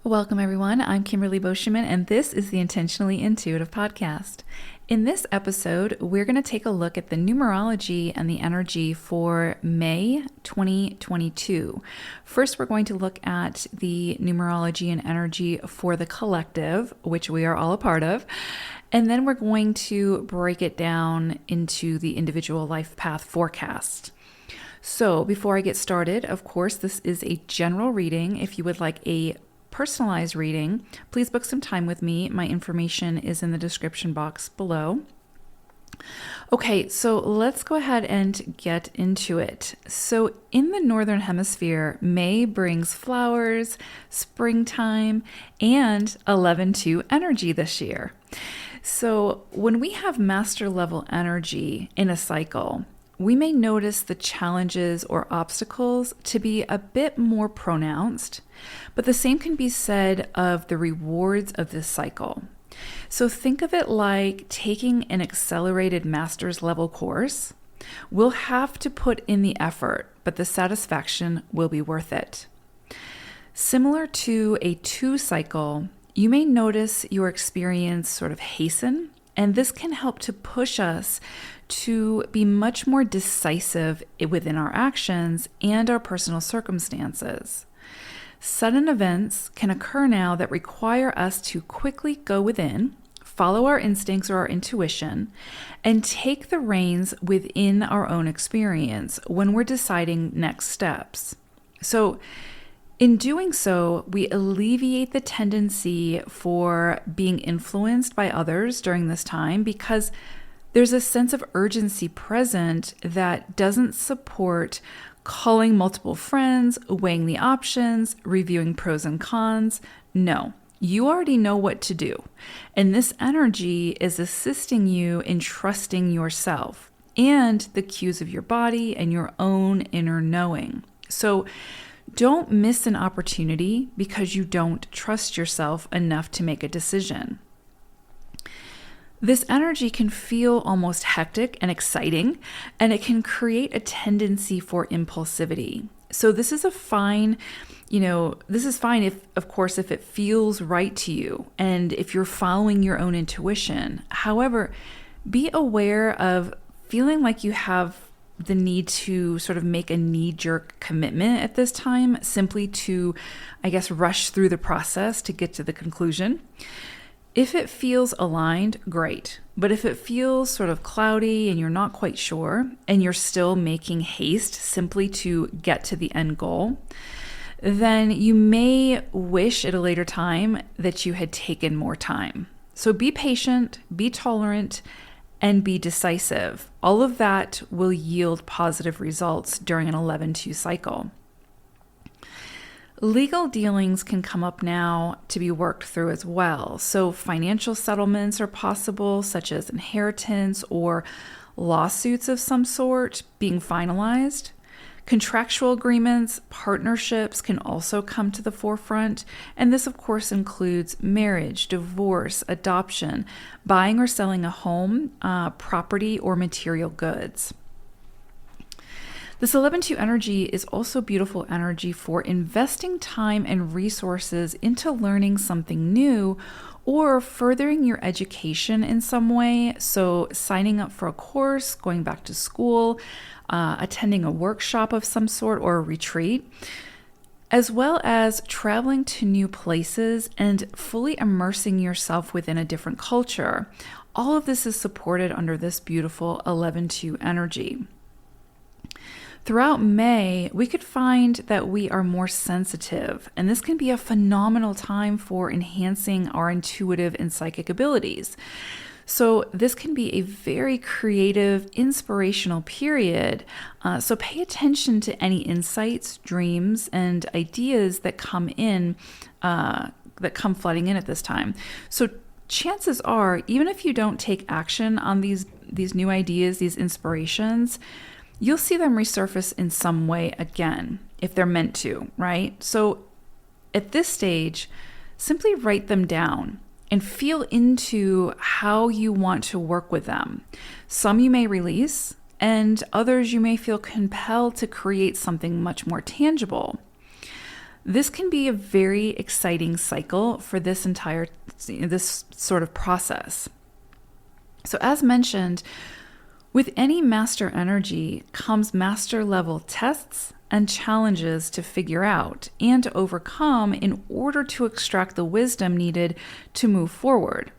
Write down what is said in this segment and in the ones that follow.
Welcome, everyone. I'm Kimberly Boscheman, and this is the Intentionally Intuitive Podcast. In this episode, we're going to take a look at the numerology and the energy for May 2022. First, we're going to look at the numerology and energy for the collective, which we are all a part of. And then we're going to break it down into the individual life path forecast. So before I get started, of course, this is a general reading. If you would like a personalized reading, please book some time with me. My information is in the description box below. Okay, so let's go ahead and get into it. So in the Northern Hemisphere, May brings flowers, springtime, and 11-2 energy this year. So when we have master level energy in a cycle, we may notice the challenges or obstacles to be a bit more pronounced, but the same can be said of the rewards of this cycle. So think of it like taking an accelerated master's level course. We'll have to put in the effort, but the satisfaction will be worth it. Similar to a 2 cycle, you may notice your experience sort of hasten, and this can help to push us to be much more decisive within our actions and our personal circumstances. Sudden events can occur now that require us to quickly go within, follow our instincts or our intuition, and take the reins within our own experience when we're deciding next steps. So, in doing so, we alleviate the tendency for being influenced by others during this time because there's a sense of urgency present that doesn't support calling multiple friends, weighing the options, reviewing pros and cons. No, you already know what to do. And this energy is assisting you in trusting yourself and the cues of your body and your own inner knowing. So don't miss an opportunity because you don't trust yourself enough to make a decision. This energy can feel almost hectic and exciting, and it can create a tendency for impulsivity. So this is fine if, of course, if it feels right to you and if you're following your own intuition. However, be aware of feeling like you have the need to sort of make a knee-jerk commitment at this time, simply to, rush through the process to get to the conclusion. If it feels aligned, great. But if it feels sort of cloudy and you're not quite sure, and you're still making haste simply to get to the end goal, then you may wish at a later time that you had taken more time. So be patient, be tolerant, and be decisive. All of that will yield positive results during an 11-2 cycle. Legal dealings can come up now to be worked through as well. So financial settlements are possible, such as inheritance or lawsuits of some sort being finalized. Contractual agreements, partnerships can also come to the forefront. And this, of course, includes marriage, divorce, adoption, buying or selling a home, property, or material goods. This 11-2 energy is also beautiful energy for investing time and resources into learning something new or furthering your education in some way. So signing up for a course, going back to school, attending a workshop of some sort or a retreat, as well as traveling to new places and fully immersing yourself within a different culture. All of this is supported under this beautiful 11-2 energy. Throughout May, we could find that we are more sensitive, and this can be a phenomenal time for enhancing our intuitive and psychic abilities. So this can be a very creative, inspirational period. So pay attention to any insights, dreams, and ideas that come flooding in at this time. So chances are, even if you don't take action on these new ideas, these inspirations, you'll see them resurface in some way again, if they're meant to, right? So at this stage, simply write them down and feel into how you want to work with them. Some you may release, and others you may feel compelled to create something much more tangible. This can be a very exciting cycle for this sort of process. So as mentioned, with any master energy comes master level tests and challenges to figure out and to overcome in order to extract the wisdom needed to move forward.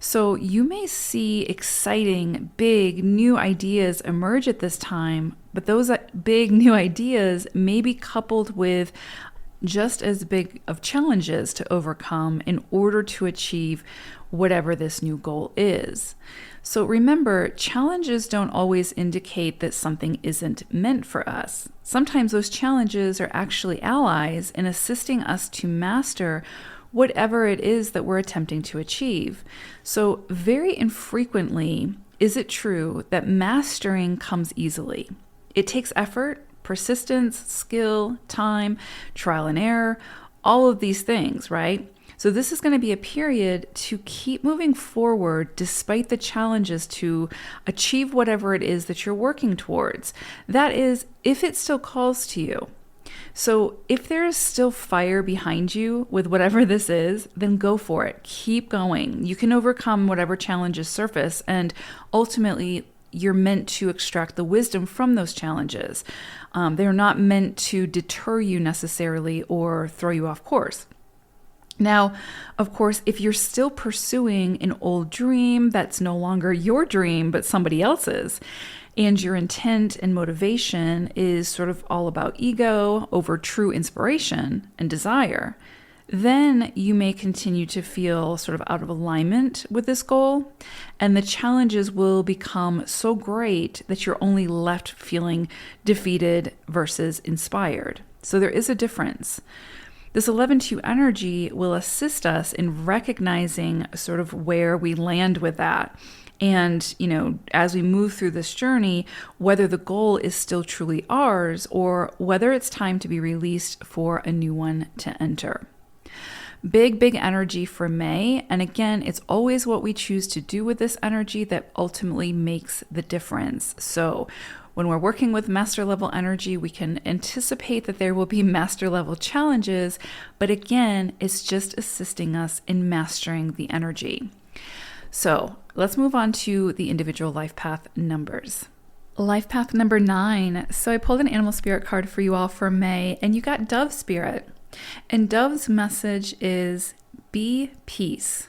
So you may see exciting, big, new ideas emerge at this time, but those big new ideas may be coupled with just as big of challenges to overcome in order to achieve whatever this new goal is. So remember, challenges don't always indicate that something isn't meant for us. Sometimes those challenges are actually allies in assisting us to master whatever it is that we're attempting to achieve. So very infrequently is it true that mastering comes easily. It takes effort, persistence, skill, time, trial and error, all of these things, right? So this is going to be a period to keep moving forward despite the challenges to achieve whatever it is that you're working towards. That is, if it still calls to you. So if there is still fire behind you with whatever this is, then go for it. Keep going. You can overcome whatever challenges surface, and ultimately you're meant to extract the wisdom from those challenges. They're not meant to deter you necessarily or throw you off course. Now, of course, if you're still pursuing an old dream that's no longer your dream, but somebody else's, and your intent and motivation is sort of all about ego over true inspiration and desire, then you may continue to feel sort of out of alignment with this goal, and the challenges will become so great that you're only left feeling defeated versus inspired. So there is a difference. This 11-2 energy will assist us in recognizing sort of where we land with that. And, as we move through this journey, whether the goal is still truly ours or whether it's time to be released for a new one to enter. Big energy for May. And again, it's always what we choose to do with this energy that ultimately makes the difference. So when we're working with master level energy, we can anticipate that there will be master level challenges, but again, it's just assisting us in mastering the energy. So let's move on to the individual life path numbers. Life path number 9. So I pulled an animal spirit card for you all for May, and you got Dove Spirit. And Dove's message is be peace.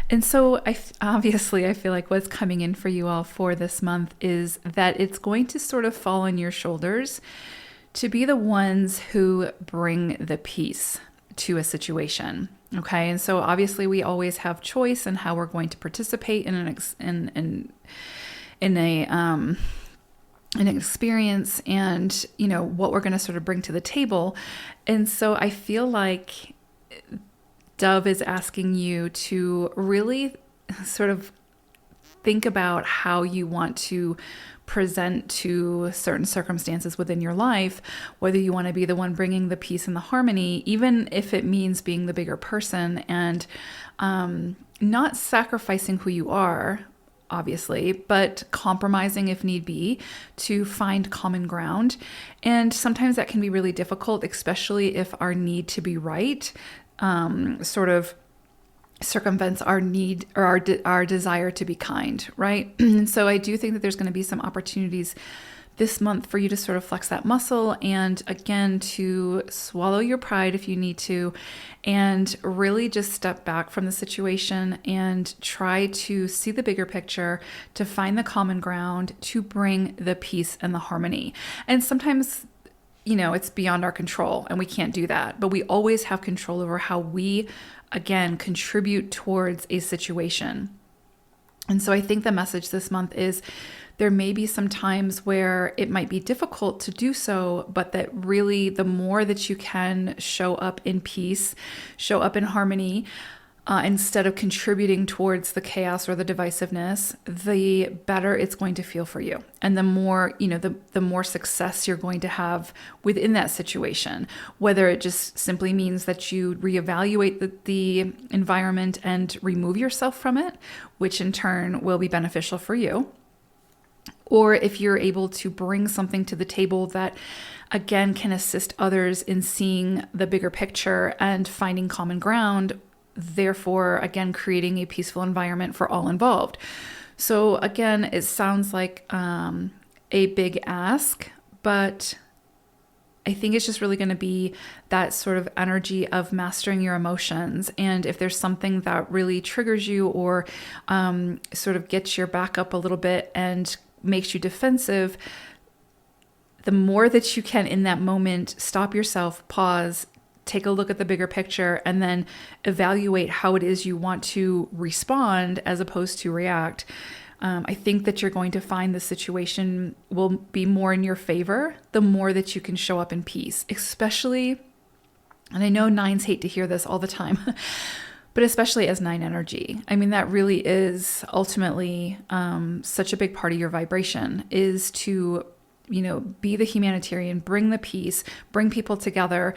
And so obviously I feel like what's coming in for you all for this month is that it's going to sort of fall on your shoulders to be the ones who bring the peace to a situation. Okay. And so obviously we always have choice in how we're going to participate in an experience and, what we're going to sort of bring to the table. And so I feel like Dove is asking you to really sort of think about how you want to present to certain circumstances within your life, whether you want to be the one bringing the peace and the harmony, even if it means being the bigger person and not sacrificing who you are, obviously, but compromising if need be to find common ground. And sometimes that can be really difficult, especially if our need to be right sort of circumvents our need or our desire to be kind, right? And so I do think that there's going to be some opportunities this month for you to sort of flex that muscle and again to swallow your pride if you need to and really just step back from the situation and try to see the bigger picture, to find the common ground, to bring the peace and the harmony. And sometimes it's beyond our control and we can't do that, but we always have control over how we, again, contribute towards a situation. And so I think the message this month is there may be some times where it might be difficult to do so, but that really the more that you can show up in peace, show up in harmony, instead of contributing towards the chaos or the divisiveness, the better it's going to feel for you. And the more, the more success you're going to have within that situation, whether it just simply means that you reevaluate the environment and remove yourself from it, which in turn will be beneficial for you. or if you're able to bring something to the table that, again, can assist others in seeing the bigger picture and finding common ground, therefore, again, creating a peaceful environment for all involved. So again, it sounds like a big ask, but I think it's just really going to be that sort of energy of mastering your emotions. And if there's something that really triggers you or sort of gets your back up a little bit and makes you defensive, the more that you can in that moment, stop yourself, pause, take a look at the bigger picture, and then evaluate how it is you want to respond as opposed to react. I think that you're going to find the situation will be more in your favor the more that you can show up in peace, especially, and I know nines hate to hear this all the time, but especially as 9 energy. I mean, that really is ultimately such a big part of your vibration, is to be the humanitarian, bring the peace, bring people together,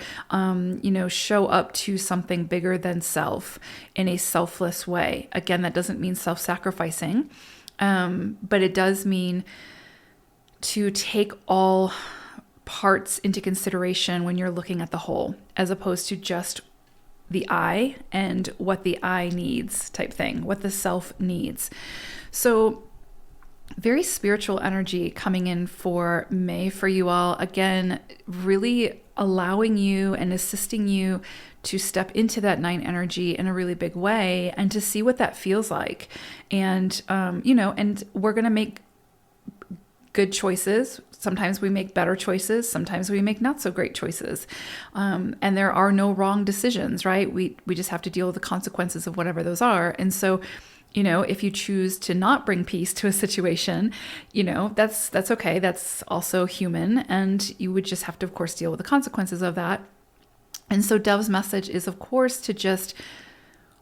show up to something bigger than self in a selfless way. Again, that doesn't mean self-sacrificing, but it does mean to take all parts into consideration when you're looking at the whole, as opposed to just the I and what the I needs type thing, what the self needs. So very spiritual energy coming in for May for you all. Again, really allowing you and assisting you to step into that 9 energy in a really big way and to see what that feels like. And, and we're going to make good choices. Sometimes we make better choices. Sometimes we make not so great choices. And there are no wrong decisions, right? We just have to deal with the consequences of whatever those are. And so, if you choose to not bring peace to a situation, that's okay. That's also human. And you would just have to, of course, deal with the consequences of that. And so Dove's message is, of course, to just,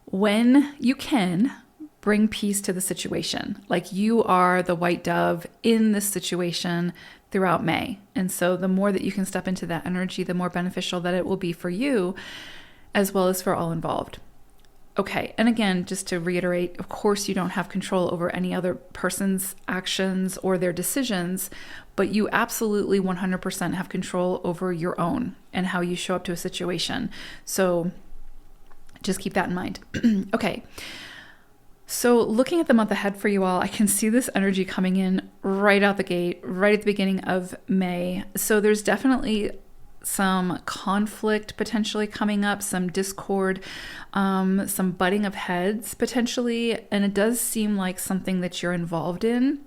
when you can, bring peace to the situation. Like you are the white dove in this situation throughout May. And so the more that you can step into that energy, the more beneficial that it will be for you, as well as for all involved. Okay, and again, just to reiterate, of course, you don't have control over any other person's actions or their decisions, but you absolutely 100% have control over your own and how you show up to a situation. So just keep that in mind. Okay, so looking at the month ahead for you all, I can see this energy coming in right out the gate, right at the beginning of May. So there's definitely some conflict potentially coming up, some discord, some butting of heads potentially, and it does seem like something that you're involved in.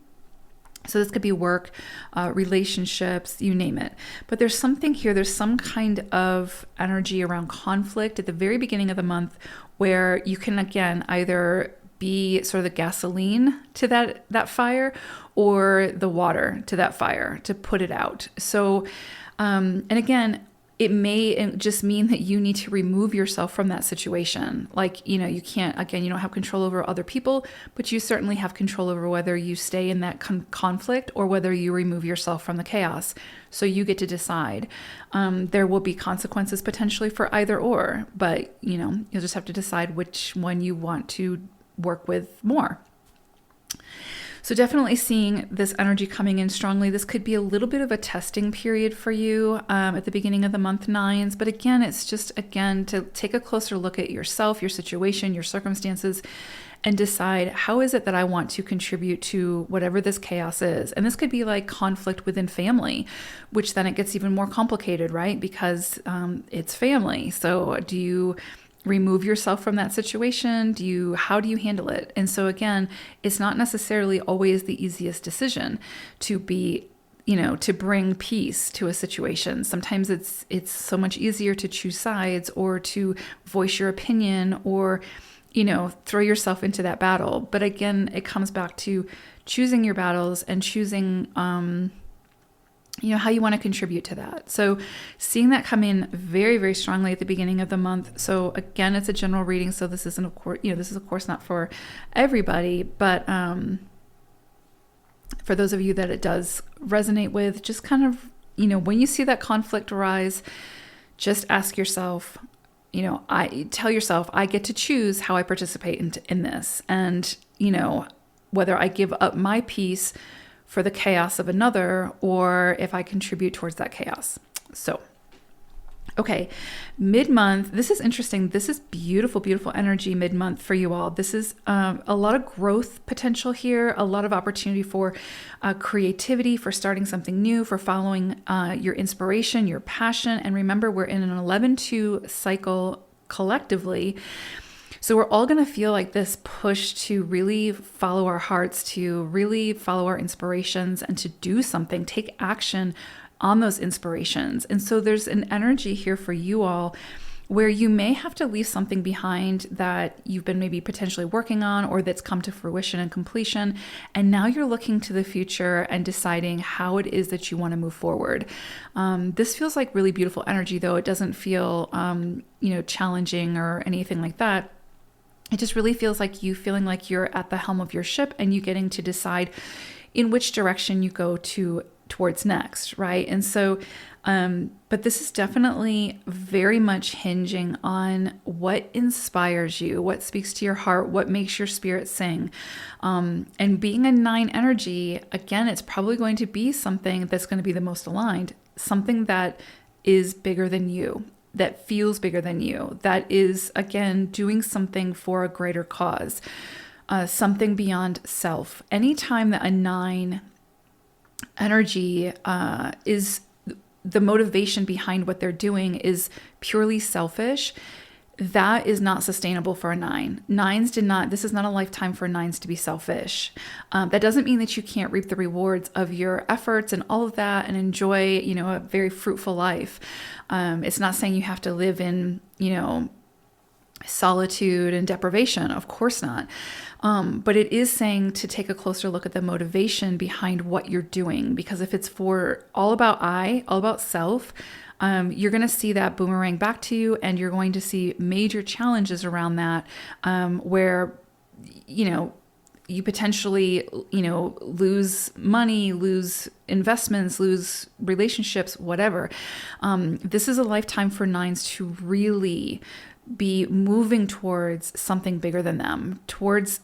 So this could be work, relationships, you name it. But there's something here, there's some kind of energy around conflict at the very beginning of the month where you can, again, either be sort of the gasoline to that fire or the water to that fire to put it out. So and again, it may just mean that you need to remove yourself from that situation. Like, you can't, again, you don't have control over other people, but you certainly have control over whether you stay in that conflict or whether you remove yourself from the chaos. So you get to decide. There will be consequences potentially for either or, but, you'll just have to decide which one you want to work with more. So definitely seeing this energy coming in strongly. This could be a little bit of a testing period for you at the beginning of the month, 9s. But again, it's just, to take a closer look at yourself, your situation, your circumstances, and decide how is it that I want to contribute to whatever this chaos is. And this could be like conflict within family, which then it gets even more complicated, right? Because it's family. So do you remove yourself from that situation? How do you handle it? And so again, it's not necessarily always the easiest decision to be, to bring peace to a situation. Sometimes it's so much easier to choose sides or to voice your opinion or, throw yourself into that battle. But again, it comes back to choosing your battles and choosing, how you want to contribute to that. So seeing that come in very, very strongly at the beginning of the month. So again, it's a general reading. So this isn't, of course, not for everybody, but for those of you that it does resonate with, just kind of, when you see that conflict arise, just ask yourself, tell yourself, I get to choose how I participate in this. And, whether I give up my peace for the chaos of another, or if I contribute towards that chaos. So, okay, mid-month, this is interesting. This is beautiful, beautiful energy mid-month for you all. This is a lot of growth potential here, a lot of opportunity for creativity, for starting something new, for following your inspiration, your passion. And remember, we're in an 11-2 cycle collectively. So we're all going to feel like this push to really follow our hearts, to really follow our inspirations, and to do something, take action on those inspirations. And so there's an energy here for you all where you may have to leave something behind that you've been maybe potentially working on, or that's come to fruition and completion. And now you're looking to the future and deciding how it is that you want to move forward. This feels like really beautiful energy, though. It doesn't feel, challenging or anything like that. It just really feels like you feeling like you're at the helm of your ship and you getting to decide in which direction you go towards next, right? And so, but this is definitely very much hinging on what inspires you, what speaks to your heart, what makes your spirit sing. And being a 9 energy, again, it's probably going to be something that's going to be the most aligned, something that is bigger than you, that feels bigger than you, that is, again, doing something for a greater cause, something beyond self. Anytime that a 9 energy is the motivation behind what they're doing is purely selfish, that is not sustainable for a 9. This is not a lifetime for 9s to be selfish. That doesn't mean that you can't reap the rewards of your efforts and all of that and enjoy, a very fruitful life. It's not saying you have to live in, solitude and deprivation. Of course not. But it is saying to take a closer look at the motivation behind what you're doing, because if it's for all about self, you're going to see that boomerang back to you, and you're going to see major challenges around that, where, you potentially, lose money, lose investments, lose relationships, whatever. This is a lifetime for 9s to really be moving towards something bigger than them, towards,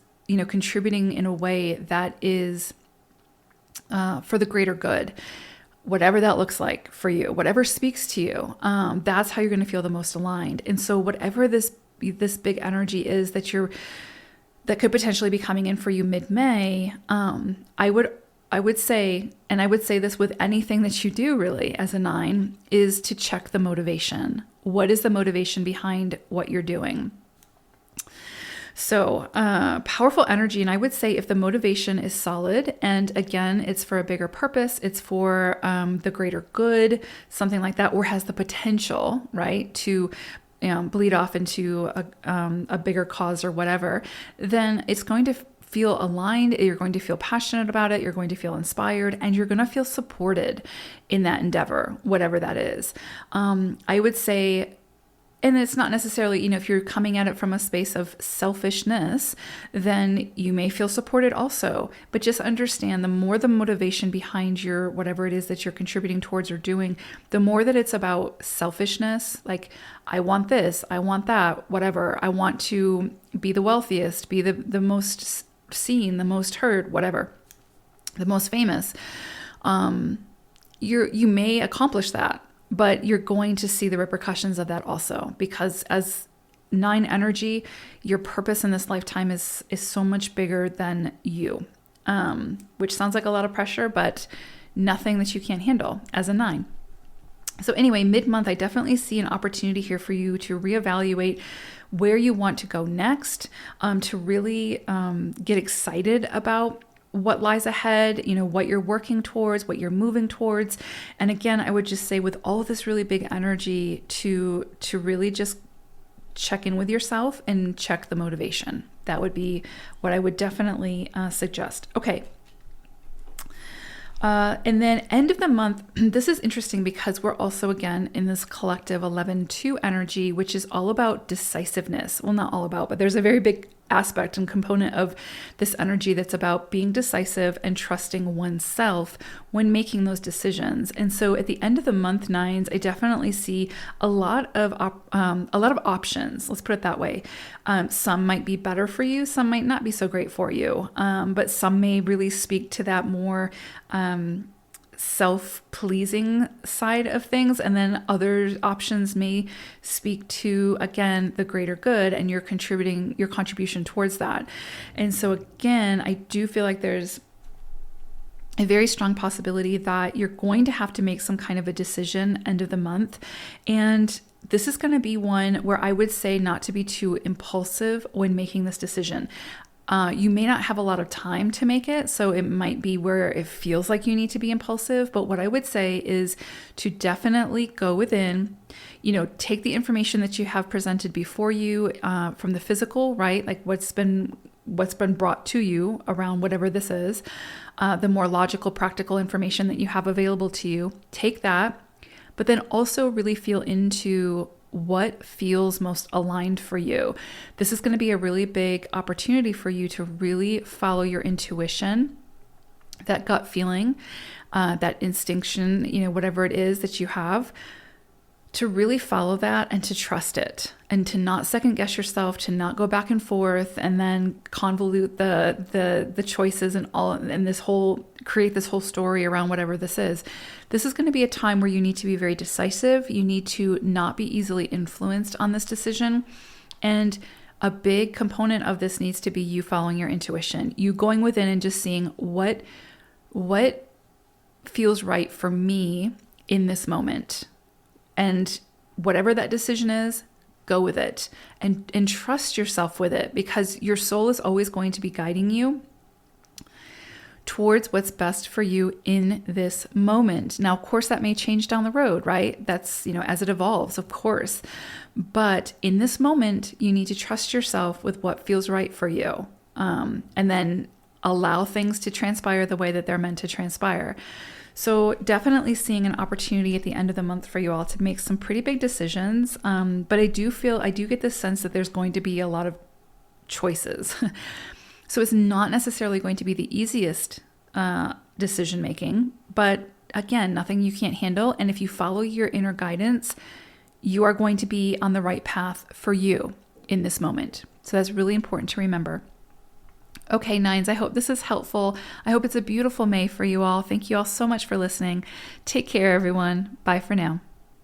contributing in a way that is for the greater good, whatever that looks like for you, whatever speaks to you, that's how you're going to feel the most aligned. And so whatever this big energy is that could potentially be coming in for you mid-May, I would say, and I would say this with anything that you do really as a 9, is to check the motivation. What is the motivation behind what you're doing? So powerful energy. And I would say if the motivation is solid, and again, it's for a bigger purpose, it's for the greater good, something like that, or has the potential, right, to bleed off into a bigger cause or whatever, then it's going to feel aligned. You're going to feel passionate about it. You're going to feel inspired, and you're going to feel supported in that endeavor, whatever that is. I would say, and it's not necessarily, if you're coming at it from a space of selfishness, then you may feel supported also. But just understand, the more the motivation behind your whatever it is that you're contributing towards or doing, the more that it's about selfishness, like I want this, I want that, whatever. I want to be the wealthiest, be the most seen, the most heard, whatever, the most famous. You may accomplish that, but you're going to see the repercussions of that also, because as 9 energy, your purpose in this lifetime is so much bigger than you, which sounds like a lot of pressure, but nothing that you can't handle as a 9. So anyway, mid-month, I definitely see an opportunity here for you to reevaluate where you want to go next, to really get excited about what lies ahead, what you're working towards, what you're moving towards. And again, I would just say, with all of this really big energy, to really just check in with yourself and check the motivation. That would be what I would definitely suggest. Okay. And then end of the month, this is interesting because we're also, again, in this collective 11-2 energy, which is all about decisiveness. Well, not all about, but there's a very big aspect and component of this energy that's about being decisive and trusting oneself when making those decisions. And so at the end of the month, nines, I definitely see a lot of options. Let's put it that way. Some might be better for you, some might not be so great for you, but some may really speak to that more self-pleasing side of things, and then other options may speak to, again, the greater good and your contribution towards that. And so again, I do feel like there's a very strong possibility that you're going to have to make some kind of a decision end of the month, and this is going to be one where I would say not to be too impulsive when making this decision. You may not have a lot of time to make it, so it might be where it feels like you need to be impulsive. But what I would say is to definitely go within, take the information that you have presented before you from the physical, right? Like what's been brought to you around whatever this is, the more logical, practical information that you have available to you. Take that, but then also really feel into what feels most aligned for you. This is going to be a really big opportunity for you to really follow your intuition, that gut feeling, that instinction, whatever it is that you have, to really follow that and to trust it and to not second guess yourself, to not go back and forth and then convolute the choices and all, and create this whole story around whatever this is. This is going to be a time where you need to be very decisive. You need to not be easily influenced on this decision. And a big component of this needs to be you following your intuition, you going within and just seeing what feels right for me in this moment. And whatever that decision is, go with it and trust yourself with it, because your soul is always going to be guiding you towards what's best for you in this moment. Now, of course, that may change down the road, right? That's, as it evolves, of course. But in this moment, you need to trust yourself with what feels right for you. And then allow things to transpire the way that they're meant to transpire. So definitely seeing an opportunity at the end of the month for you all to make some pretty big decisions. But I do get this sense that there's going to be a lot of choices. So it's not necessarily going to be the easiest decision making, but again, nothing you can't handle. And if you follow your inner guidance, you are going to be on the right path for you in this moment. So that's really important to remember. Okay, nines, I hope this is helpful. I hope it's a beautiful May for you all. Thank you all so much for listening. Take care, everyone. Bye for now.